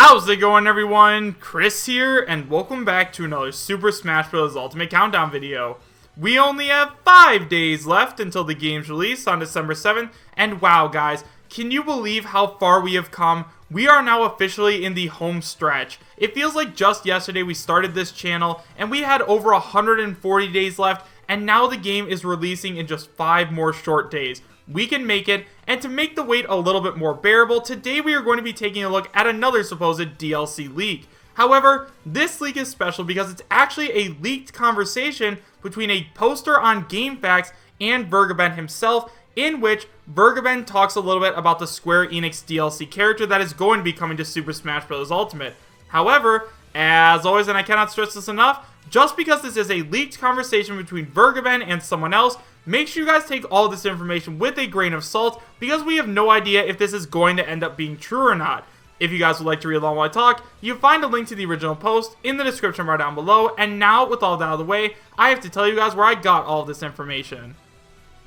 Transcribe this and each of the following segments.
How's it going, everyone? Chris here, and welcome back to another Super Smash Bros. Ultimate Countdown video. We only have 5 days left until the game's release on December 7th, and wow guys, can you believe how far we have come? We are now officially in the home stretch. It feels like just yesterday we started this channel, and we had over 140 days left, and now the game is releasing in just 5 more short days. We can make it, and to make the wait a little bit more bearable, today we are going to be taking a look at another supposed DLC leak. However, this leak is special because it's actually a leaked conversation between a poster on GameFAQs and VERGEBEN himself, in which VERGEBEN talks a little bit about the Square Enix DLC character that is going to be coming to Super Smash Bros. Ultimate. However, as always, and I cannot stress this enough, just because this is a leaked conversation between VERGEBEN and someone else, make sure you guys take all this information with a grain of salt, because we have no idea if this is going to end up being true or not. If you guys would like to read along while I talk, you can find a link to the original post in the description bar down below, and now, with all that out of the way, I have to tell you guys where I got all of this information.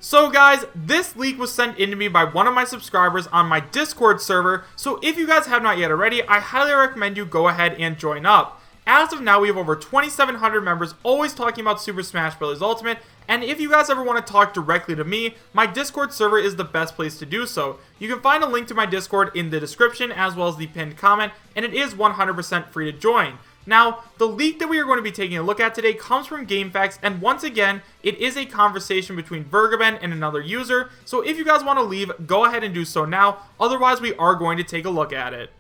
So guys, this leak was sent in to me by one of my subscribers on my Discord server, so if you guys have not yet already, I highly recommend you go ahead and join up. As of now, we have over 2,700 members always talking about Super Smash Bros. Ultimate, and if you guys ever want to talk directly to me, my Discord server is the best place to do so. You can find a link to my Discord in the description as well as the pinned comment, and it is 100% free to join. Now, the leak that we are going to be taking a look at today comes from GameFAQs, and once again, it is a conversation between VERGEBEN and another user, so if you guys want to leave, go ahead and do so now, otherwise we are going to take a look at it.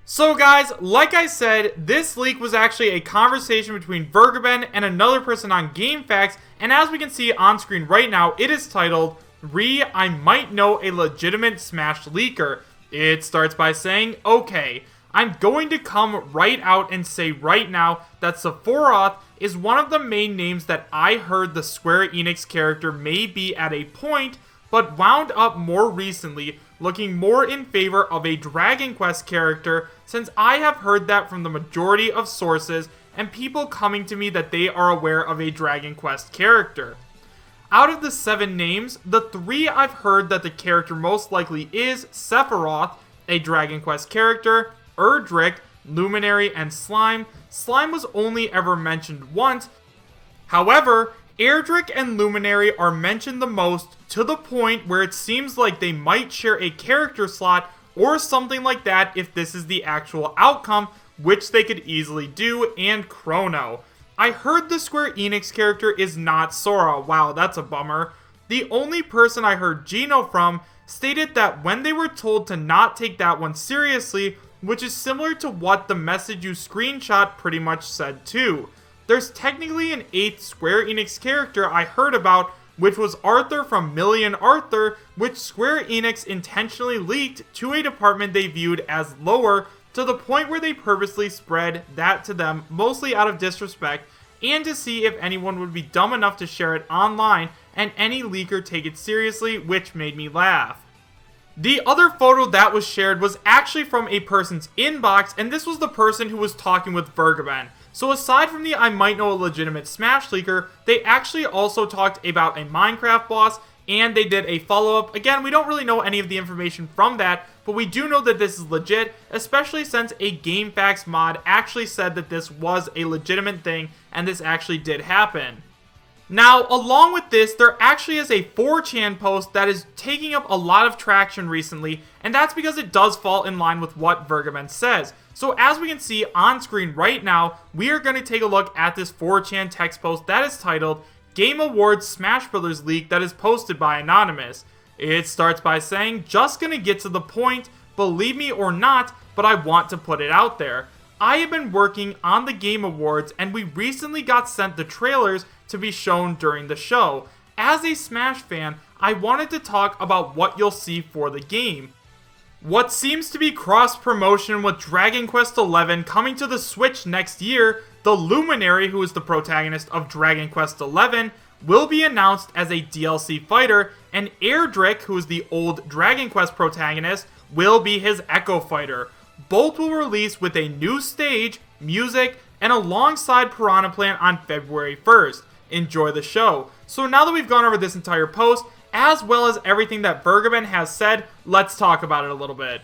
So guys, like I said, this leak was actually a conversation between VERGEBEN and another person on GameFAQs, and as we can see on screen right now, it is titled, I might know a legitimate Smash leaker. It starts by saying, okay, I'm going to come right out and say right now that Sephiroth is one of the main names that I heard the Square Enix character may be at a point, but wound up more recently looking more in favor of a Dragon Quest character, since I have heard that from the majority of sources and people coming to me that they are aware of a Dragon Quest character. Out of the 7 names, the 3 I've heard that the character most likely is Sephiroth, a Dragon Quest character, Erdrick, Luminary, and Slime. Slime was only ever mentioned once. However, Erdrick and Luminary are mentioned the most, to the point where it seems like they might share a character slot or something like that if this is the actual outcome, which they could easily do, and Chrono. I heard the Square Enix character is not Sora. Wow, that's a bummer. The only person I heard Gino from stated that when they were told to not take that one seriously, which is similar to what the message you screenshot pretty much said too. There's technically an 8th Square Enix character I heard about, which was Arthur from Million Arthur, which Square Enix intentionally leaked to a department they viewed as lower, to the point where they purposely spread that to them, mostly out of disrespect, and to see if anyone would be dumb enough to share it online, and any leaker take it seriously, which made me laugh. The other photo that was shared was actually from a person's inbox, and this was the person who was talking with VERGEBEN. So aside from the I might know a legitimate Smash leaker, they actually also talked about a Minecraft boss, and they did a follow-up. Again, we don't really know any of the information from that, but we do know that this is legit, especially since a GameFAQs mod actually said that this was a legitimate thing, and this actually did happen. Now, along with this, there actually is a 4chan post that is taking up a lot of traction recently, and that's because it does fall in line with what VERGEBEN says. So as we can see on screen right now, we are going to take a look at this 4chan text post that is titled, Game Awards Smash Bros. Leak, that is posted by Anonymous. It starts by saying, just gonna get to the point, believe me or not, but I want to put it out there. I have been working on the Game Awards, and we recently got sent the trailers to be shown during the show. As a Smash fan, I wanted to talk about what you'll see for the game. What seems to be cross-promotion with Dragon Quest XI coming to the Switch next year, the Luminary, who is the protagonist of Dragon Quest XI, will be announced as a DLC fighter, and Erdrick, who is the old Dragon Quest protagonist, will be his Echo fighter. Both will release with a new stage, music, and alongside Piranha Plant on February 1st. Enjoy the show. So now that we've gone over this entire post, as well as everything that VERGEBEN has said, let's talk about it a little bit.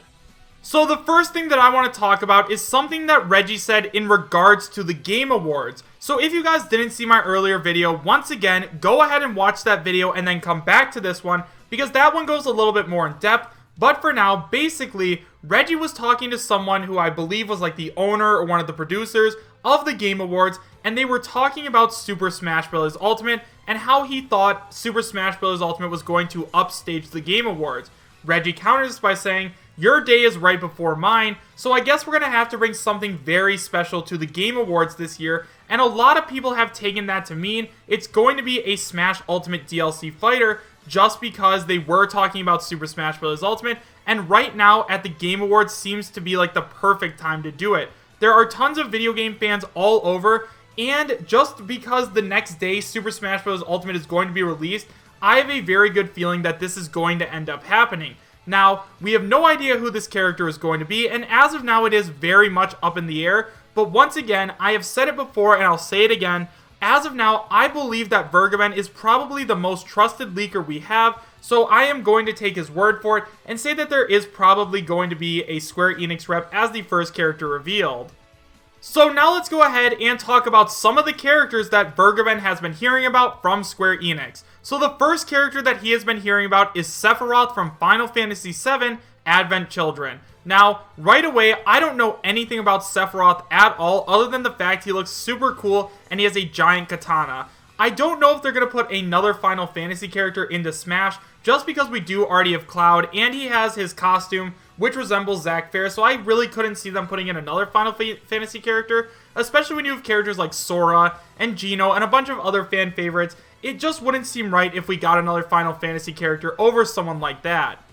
So the first thing that I want to talk about is something that Reggie said in regards to the Game Awards. So if you guys didn't see my earlier video, once again, go ahead and watch that video and then come back to this one, because that one goes a little bit more in depth. But for now, basically, Reggie was talking to someone who I believe was like the owner or one of the producers of the Game Awards, and they were talking about Super Smash Bros. Ultimate and how he thought Super Smash Bros. Ultimate was going to upstage the Game Awards. Reggie counters this by saying, "Your day is right before mine, so I guess we're going to have to bring something very special to the Game Awards this year," and a lot of people have taken that to mean it's going to be a Smash Ultimate DLC fighter, just because they were talking about Super Smash Bros. Ultimate, and right now at the Game Awards seems to be like the perfect time to do it. There are tons of video game fans all over, and just because the next day Super Smash Bros. Ultimate is going to be released, I have a very good feeling that this is going to end up happening. Now, we have no idea who this character is going to be, and as of now it is very much up in the air, but once again, I have said it before and I'll say it again, as of now, I believe that VERGEBEN is probably the most trusted leaker we have, so I am going to take his word for it and say that there is probably going to be a Square Enix rep as the first character revealed. So now let's go ahead and talk about some of the characters that VERGEBEN has been hearing about from Square Enix. So the first character that he has been hearing about is Sephiroth from Final Fantasy VII Advent Children. Now, right away, I don't know anything about Sephiroth at all, other than the fact he looks super cool and he has a giant katana. I don't know if they're going to put another Final Fantasy character into Smash, just because we do already have Cloud, and he has his costume, which resembles Zack Fair, so I really couldn't see them putting in another Final Fantasy character, especially when you have characters like Sora and Gino and a bunch of other fan favorites. It just wouldn't seem right if we got another Final Fantasy character over someone like that.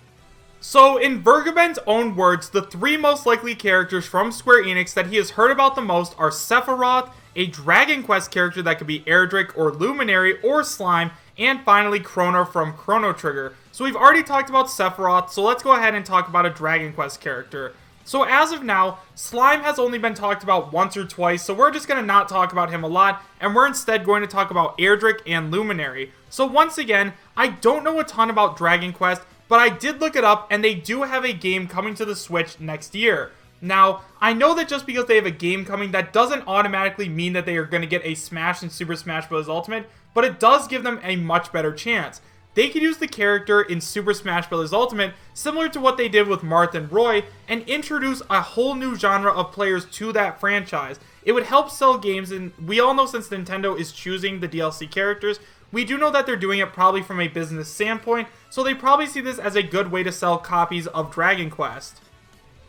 So, in VERGEBEN'S own words, the three most likely characters from Square Enix that he has heard about the most are Sephiroth, a Dragon Quest character that could be Erdrick or Luminary or Slime, and finally Chrono from Chrono Trigger. So we've already talked about Sephiroth, so let's go ahead and talk about a Dragon Quest character. So as of now, Slime has only been talked about once or twice, so we're just going to not talk about him a lot, and we're instead going to talk about Erdrick and Luminary. So once again, I don't know a ton about Dragon Quest, but I did look it up, and they do have a game coming to the Switch next year. Now, I know that just because they have a game coming, that doesn't automatically mean that they are going to get a Smash and Super Smash Bros. Ultimate, but it does give them a much better chance. They could use the character in Super Smash Bros. Ultimate, similar to what they did with Marth and Roy, and introduce a whole new genre of players to that franchise. It would help sell games, and we all know since Nintendo is choosing the DLC characters, we do know that they're doing it probably from a business standpoint, so they probably see this as a good way to sell copies of Dragon Quest.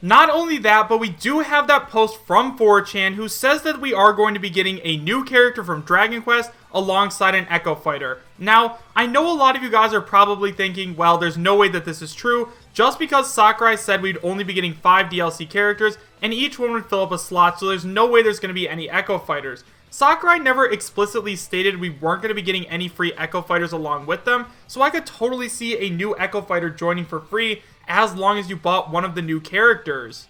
Not only that, but we do have that post from 4chan who says that we are going to be getting a new character from Dragon Quest alongside an Echo Fighter. Now, I know a lot of you guys are probably thinking, well, there's no way that this is true, just because Sakurai said we'd only be getting 5 DLC characters, and each one would fill up a slot, so there's no way there's going to be any Echo Fighters. Sakurai never explicitly stated we weren't going to be getting any free Echo Fighters along with them, so I could totally see a new Echo Fighter joining for free as long as you bought one of the new characters.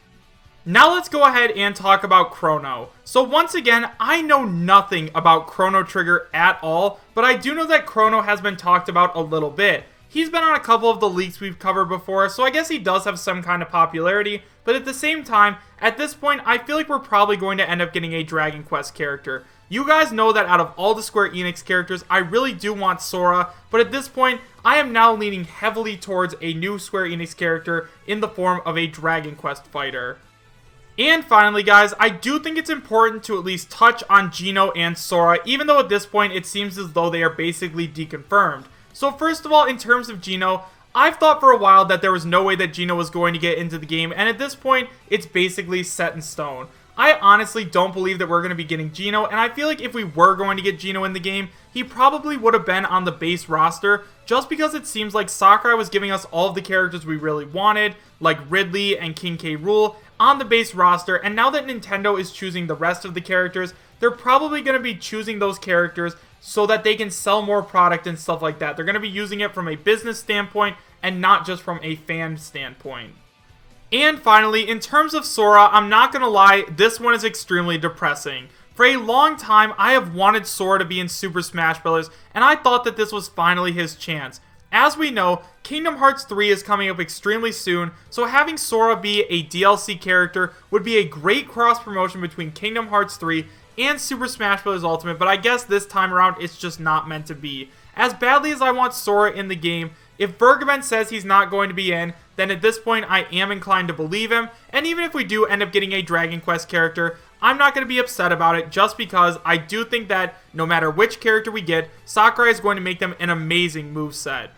Now let's go ahead and talk about Chrono. So once again, I know nothing about Chrono Trigger at all, but I do know that Chrono has been talked about a little bit. He's been on a couple of the leaks we've covered before, so I guess he does have some kind of popularity, but at the same time, at this point, I feel like we're probably going to end up getting a Dragon Quest character. You guys know that out of all the Square Enix characters, I really do want Sora, but at this point, I am now leaning heavily towards a new Square Enix character in the form of a Dragon Quest fighter. And finally, guys, I do think it's important to at least touch on Gino and Sora, even though at this point it seems as though they are basically deconfirmed. So first of all, in terms of Gino, I've thought for a while that there was no way that Gino was going to get into the game, and at this point, it's basically set in stone. I honestly don't believe that we're going to be getting Gino, and I feel like if we were going to get Gino in the game, he probably would have been on the base roster, just because it seems like Sakurai was giving us all of the characters we really wanted, like Ridley and King K. Rool, on the base roster, and now that Nintendo is choosing the rest of the characters, they're probably going to be choosing those characters so that they can sell more product and stuff like that. They're going to be using it from a business standpoint and not just from a fan standpoint. And finally, in terms of Sora, I'm not going to lie, this one is extremely depressing. For a long time, I have wanted Sora to be in Super Smash Bros., and I thought that this was finally his chance. As we know, Kingdom Hearts 3 is coming up extremely soon, so having Sora be a DLC character would be a great cross-promotion between Kingdom Hearts 3 and Super Smash Bros. Ultimate, but I guess this time around it's just not meant to be. As badly as I want Sora in the game, if VERGEBEN'S says he's not going to be in, then at this point I am inclined to believe him, and even if we do end up getting a Dragon Quest character, I'm not going to be upset about it just because I do think that no matter which character we get, Sakurai is going to make them an amazing moveset.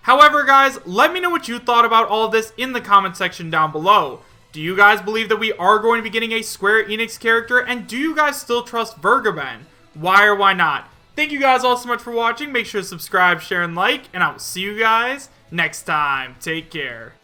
However, guys, let me know what you thought about all of this in the comment section down below. Do you guys believe that we are going to be getting a Square Enix character, and do you guys still trust VERGEBEN? Why or why not? Thank you guys all so much for watching. Make sure to subscribe, share, and like, and I will see you guys next time. Take care.